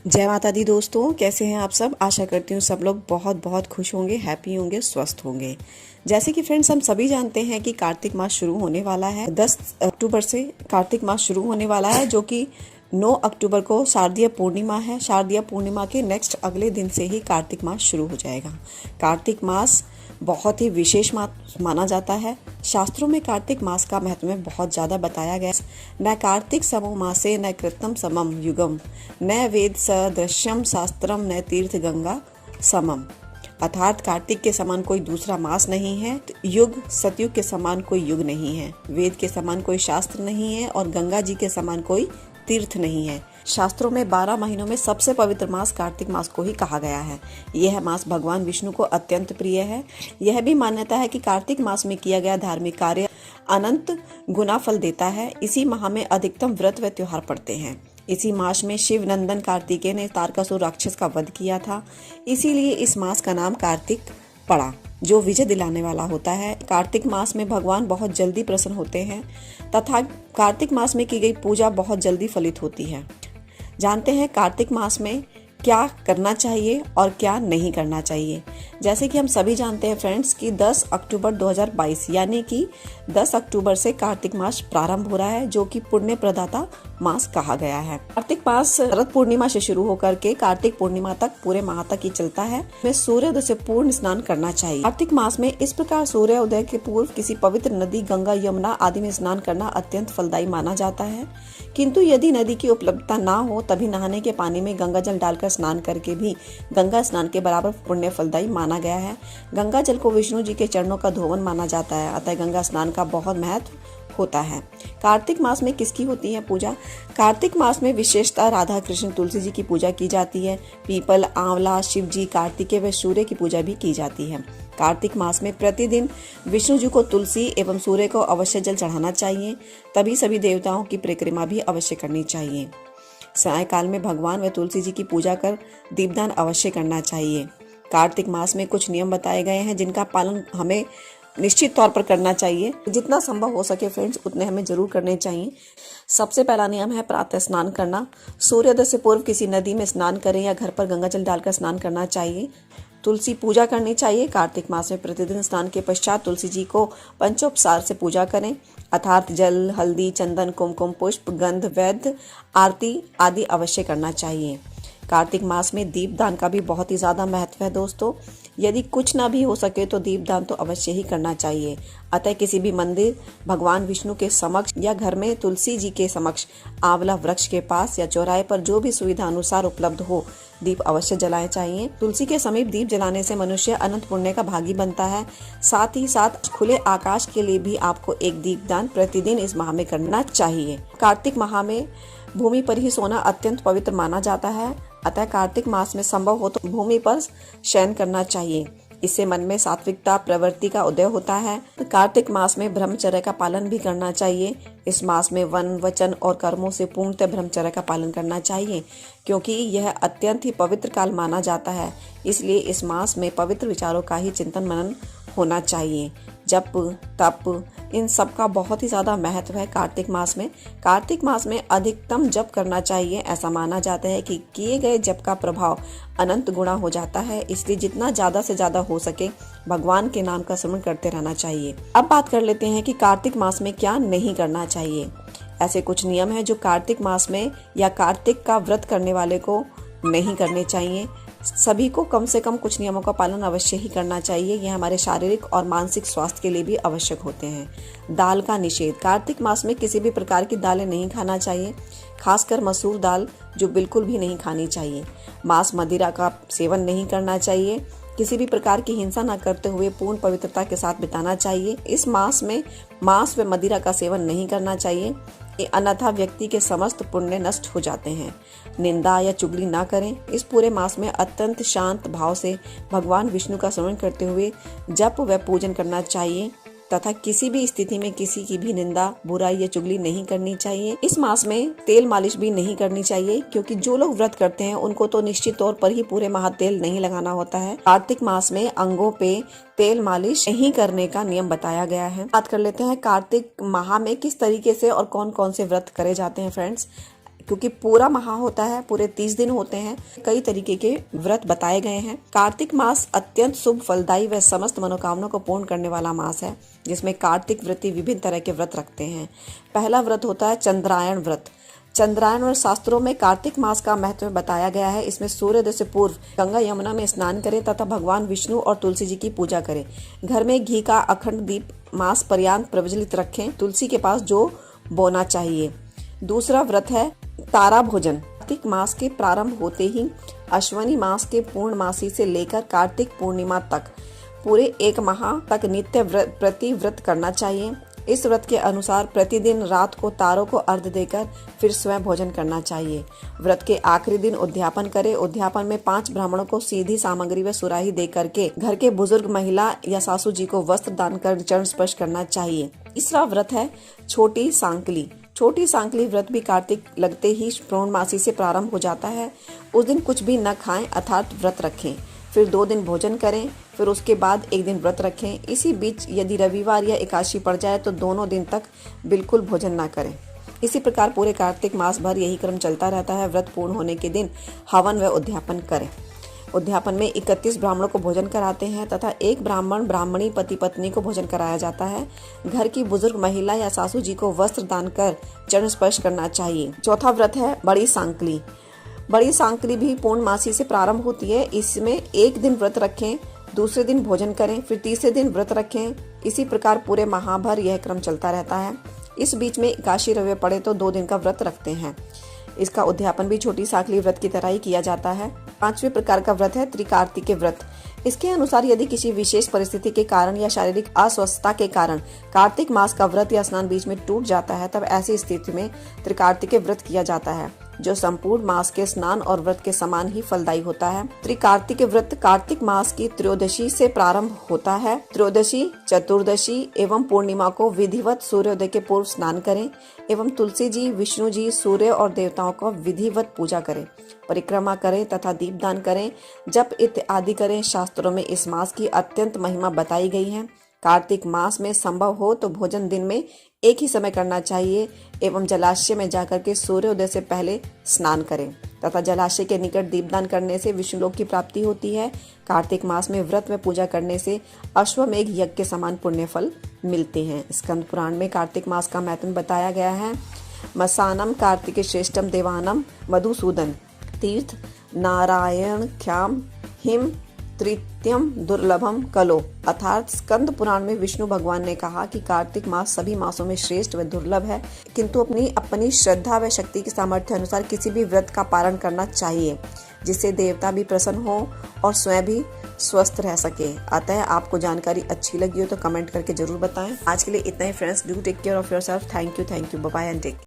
जय माता दी दोस्तों, कैसे हैं आप सब। आशा करती हूँ सब लोग बहुत बहुत खुश होंगे, हैप्पी होंगे, स्वस्थ होंगे। जैसे कि फ्रेंड्स हम सभी जानते हैं कि कार्तिक मास शुरू होने वाला है। 10 अक्टूबर से कार्तिक मास शुरू होने वाला है, जो कि 9 अक्टूबर को शारदीय पूर्णिमा है। शारदीय पूर्णिमा के नेक्स्ट अगले दिन से ही कार्तिक मास शुरू हो जाएगा। कार्तिक मास बहुत ही विशेष मास माना जाता है। शास्त्रों में कार्तिक मास का महत्व बहुत ज़्यादा बताया गया। न कार्तिक समो मासे न कृतम समम युगम, न वेद सदृश्यम शास्त्रम न तीर्थ गंगा समम। अर्थात कार्तिक के समान कोई दूसरा मास नहीं है, युग सतयुग के समान कोई युग नहीं है, वेद के समान कोई शास्त्र नहीं है और गंगा जी के समान कोई तीर्थ नहीं है। शास्त्रों में 12 महीनों में सबसे पवित्र मास कार्तिक मास को ही कहा गया है। यह मास भगवान विष्णु को अत्यंत प्रिय है। यह भी मान्यता है कि कार्तिक मास में किया गया धार्मिक कार्य अनंत गुना फल देता है। इसी माह में अधिकतम व्रत व त्योहार पड़ते हैं। इसी मास में शिव नंदन कार्तिकेय ने तारकासुर राक्षस का वध किया था, इसीलिए इस मास का नाम कार्तिक पड़ा, जो विजय दिलाने वाला होता है। कार्तिक मास में भगवान बहुत जल्दी प्रसन्न होते हैं तथा कार्तिक मास में की गई पूजा बहुत जल्दी फलित होती है। जानते हैं कार्तिक मास में क्या करना चाहिए और क्या नहीं करना चाहिए। जैसे कि हम सभी जानते हैं फ्रेंड्स कि 10 अक्टूबर 2022 यानी कि 10 अक्टूबर से कार्तिक मास प्रारंभ हो रहा है, जो कि पुण्य प्रदाता मास कहा गया है। कार्तिक मास शरद पूर्णिमा से शुरू होकर के कार्तिक पूर्णिमा तक पूरे माह तक ही चलता है। में सूर्योदय से पूर्ण स्नान करना चाहिए। कार्तिक मास में इस प्रकार सूर्योदय के पूर्व किसी पवित्र नदी, गंगा, यमुना आदि में स्नान करना अत्यंत फलदायी माना जाता है। किंतु यदि नदी की उपलब्धता ना हो तभी नहाने के पानी में गंगा जल डालकर स्नान करके भी गंगा स्नान के बराबर पुण्य फलदायी माना गया है। गंगा जल को विष्णु जी के चरणों का धोवन माना जाता है, अतः गंगा स्नान का बहुत महत्व होता है। कार्तिक मास में किसकी होती है पूजा? कार्तिक मास में विशेषतः राधा कृष्ण तुलसी जी की पूजा की जाती है। पीपल, आंवला, शिव जी, कार्तिकेय व सूर्य की पूजा भी की जाती है। कार्तिक मास में प्रतिदिन विष्णु जी को तुलसी एवं सूर्य को अवश्य जल चढ़ाना चाहिए। तभी सभी देवताओं की परिक्रमा भी अवश्य करनी चाहिए। सायंकाल में भगवान व तुलसी जी की पूजा कर दीपदान अवश्य करना चाहिए। कार्तिक मास में कुछ नियम बताए गए हैं जिनका पालन हमें निश्चित तौर पर करना चाहिए। जितना संभव हो सके फ्रेंड्स उतने हमें जरूर करने चाहिए। सबसे पहला नियम है प्रातः स्नान करना। सूर्योदय से पूर्व किसी नदी में स्नान करें या घर पर गंगा जल डालकर स्नान करना चाहिए। तुलसी पूजा करनी चाहिए। कार्तिक मास में प्रतिदिन स्नान के पश्चात तुलसी जी को पंचोपचार से पूजा करें, अर्थात जल, हल्दी, चंदन, कुमकुम, पुष्प, गंध, वैद्य, आरती आदि अवश्य करना चाहिए। कार्तिक मास में दीपदान का भी बहुत ही ज़्यादा महत्व है दोस्तों। यदि कुछ ना भी हो सके तो दीपदान तो अवश्य ही करना चाहिए। अतः किसी भी मंदिर, भगवान विष्णु के समक्ष या घर में तुलसी जी के समक्ष, आंवला वृक्ष के पास या चौराहे पर जो भी सुविधा अनुसार उपलब्ध हो दीप अवश्य जलाए चाहिए। तुलसी के समीप दीप जलाने से मनुष्य अनंत पुण्य का भागी बनता है। साथ ही साथ खुले आकाश के लिए भी आपको एक दीपदान प्रतिदिन इस माह में करना चाहिए। कार्तिक माह में भूमि पर ही सोना अत्यंत पवित्र माना जाता है, अतः कार्तिक मास में संभव हो तो भूमि पर शयन करना चाहिए। इससे मन में सात्विकता प्रवृत्ति का उदय होता है। कार्तिक मास में ब्रह्मचर्य का पालन भी करना चाहिए। इस मास में वन, वचन और कर्मों से पूर्णतः ब्रह्मचर्य का पालन करना चाहिए, क्योंकि यह अत्यंत ही पवित्र काल माना जाता है। इसलिए इस मास में पवित्र विचारों का ही चिंतन मनन होना चाहिए। जप, तप, इन सब का बहुत ही ज़्यादा महत्व है कार्तिक मास में। कार्तिक मास में अधिकतम जप करना चाहिए। ऐसा माना जाता है कि किए गए जप का प्रभाव अनंत गुणा हो जाता है। इसलिए जितना ज़्यादा से ज़्यादा हो सके भगवान के नाम का स्मरण करते रहना चाहिए। अब बात कर लेते हैं कि कार्तिक मास में क्या नहीं करना चाहिए। ऐसे कुछ नियम हैं जो कार्तिक मास में या कार्तिक का व्रत करने वाले को नहीं करने चाहिए। सभी को कम से कम कुछ नियमों का पालन अवश्य ही करना चाहिए। यह हमारे शारीरिक और मानसिक स्वास्थ्य के लिए भी आवश्यक होते हैं। दाल का निषेध। कार्तिक मास में किसी भी प्रकार की दालें नहीं खाना चाहिए, खासकर मसूर दाल जो बिल्कुल भी नहीं खानी चाहिए। मांस, मदिरा का सेवन नहीं करना चाहिए। किसी भी प्रकार की हिंसा न करते हुए पूर्ण पवित्रता के साथ बिताना चाहिए। इस मास में मांस व मदिरा का सेवन नहीं करना चाहिए, अन्यथा व्यक्ति के समस्त पुण्य नष्ट हो जाते हैं। निंदा या चुगली ना करें। इस पूरे मास में अत्यंत शांत भाव से भगवान विष्णु का स्मरण करते हुए जप व पूजन करना चाहिए तथा किसी भी स्थिति में किसी की भी निंदा, बुराई या चुगली नहीं करनी चाहिए। इस मास में तेल मालिश भी नहीं करनी चाहिए, क्योंकि जो लोग व्रत करते हैं उनको तो निश्चित तौर पर ही पूरे माह तेल नहीं लगाना होता है। कार्तिक मास में अंगों पे तेल मालिश नहीं करने का नियम बताया गया है। बात कर लेते हैं कार्तिक माह में किस तरीके से और कौन कौन से व्रत करे जाते हैं फ्रेंड्स। क्योंकि पूरा माह होता है, पूरे 30 दिन होते हैं। कई तरीके के व्रत बताए गए हैं। कार्तिक मास अत्यंत शुभ, फलदायी व समस्त मनोकामना को पूर्ण करने वाला मास है, जिसमें कार्तिक व्रती विभिन्न तरह के व्रत रखते हैं। पहला व्रत होता है चंद्रायण व्रत। चंद्रायण और शास्त्रों में कार्तिक मास का महत्व बताया गया है। इसमें सूर्योदय से पूर्व गंगा यमुना में स्नान करें तथा भगवान विष्णु और तुलसी जी की पूजा करें। घर में घी का अखंड दीप मास पर्यंत प्रज्वलित रखें। तुलसी के पास जौ बोना चाहिए। दूसरा व्रत है तारा भोजन। कार्तिक मास के प्रारंभ होते ही अश्विनी मास के पूर्णमासी से लेकर कार्तिक पूर्णिमा तक पूरे 1 माह तक नित्य प्रति व्रत करना चाहिए। इस व्रत के अनुसार प्रतिदिन रात को तारों को अर्घ्य देकर फिर स्वयं भोजन करना चाहिए। व्रत के आखिरी दिन उद्यापन करें। उद्यापन में 5 ब्राह्मणों को सीधी सामग्री व सुराही दे करके घर के बुजुर्ग महिला या सासू जी को वस्त्र दान कर चरण स्पर्श करना चाहिए। तीसरा व्रत है छोटी सांकली। छोटी सांकली व्रत भी कार्तिक लगते ही पूर्णमासी से प्रारंभ हो जाता है। उस दिन कुछ भी न खाएं अर्थात व्रत रखें। फिर 2 दिन भोजन करें, फिर उसके बाद 1 दिन व्रत रखें। इसी बीच यदि रविवार या एकादशी पड़ जाए तो दोनों दिन तक बिल्कुल भोजन ना करें। इसी प्रकार पूरे कार्तिक मास भर यही क्रम चलता रहता है। व्रत पूर्ण होने के दिन हवन व उद्यापन करें। उद्यापन में 31 ब्राह्मणों को भोजन कराते हैं तथा 1 ब्राह्मण ब्राह्मणी पति पत्नी को भोजन कराया जाता है। घर की बुजुर्ग महिला या सासू जी को वस्त्र दान कर चरण स्पर्श करना चाहिए। चौथा व्रत है बड़ी सांकली। बड़ी सांकली भी पूर्णमासी से प्रारंभ होती है। इसमें 1 दिन व्रत रखें, दूसरे दिन भोजन करें, फिर तीसरे दिन व्रत रखें। इसी प्रकार पूरे माह भर यह क्रम चलता रहता है। इस बीच में एकादशी रविवार पड़े तो 2 दिन का व्रत रखते हैं। इसका उद्यापन भी छोटी सांकली व्रत की तरह ही किया जाता है। 5वें प्रकार का व्रत है त्रिकार्तिक व्रत। इसके अनुसार यदि किसी विशेष परिस्थिति के कारण या शारीरिक अस्वस्थता के कारण कार्तिक मास का व्रत या स्नान बीच में टूट जाता है, तब ऐसी स्थिति में त्रिकार्तिक व्रत किया जाता है, जो संपूर्ण मास के स्नान और व्रत के समान ही फलदायी होता है। त्रिकार्तिक व्रत कार्तिक मास की त्रयोदशी से प्रारंभ होता है। त्रयोदशी, चतुर्दशी एवं पूर्णिमा को विधिवत सूर्योदय के पूर्व स्नान करें एवं तुलसी जी, विष्णु जी, सूर्य और देवताओं को विधिवत पूजा करें, परिक्रमा करें तथा दीपदान करें, जप इत्यादि करें। शास्त्रों में इस मास की अत्यंत महिमा बताई गई है। कार्तिक मास में संभव हो तो भोजन दिन में एक ही समय करना चाहिए एवं जलाशय में जाकर के सूर्योदय से पहले स्नान करें तथा जलाशय के निकट दीपदान करने से विष्णुलोक की प्राप्ति होती है। कार्तिक मास में व्रत में पूजा करने से अश्वमेघ यज्ञ के समान पुण्य फल मिलते हैं। स्कंद पुराण में कार्तिक मास का महत्व बताया गया है। मसानम कार्तिक श्रेष्ठम देवानम मधुसूदन तीर्थ नारायणख्याम हिम तृतीयम दुर्लभम कलो। अर्थात स्कंद पुराण में विष्णु भगवान ने कहा कि कार्तिक मास सभी मासों में श्रेष्ठ व दुर्लभ है, किंतु अपनी श्रद्धा व शक्ति के सामर्थ्य अनुसार किसी भी व्रत का पालन करना चाहिए, जिससे देवता भी प्रसन्न हो और स्वयं भी स्वस्थ रह सके। अतः आपको जानकारी अच्छी लगी हो तो कमेंट करके जरूर बताएं। आज के लिए इतना ही friends. Do take care of yourself. Thank you, bye bye and take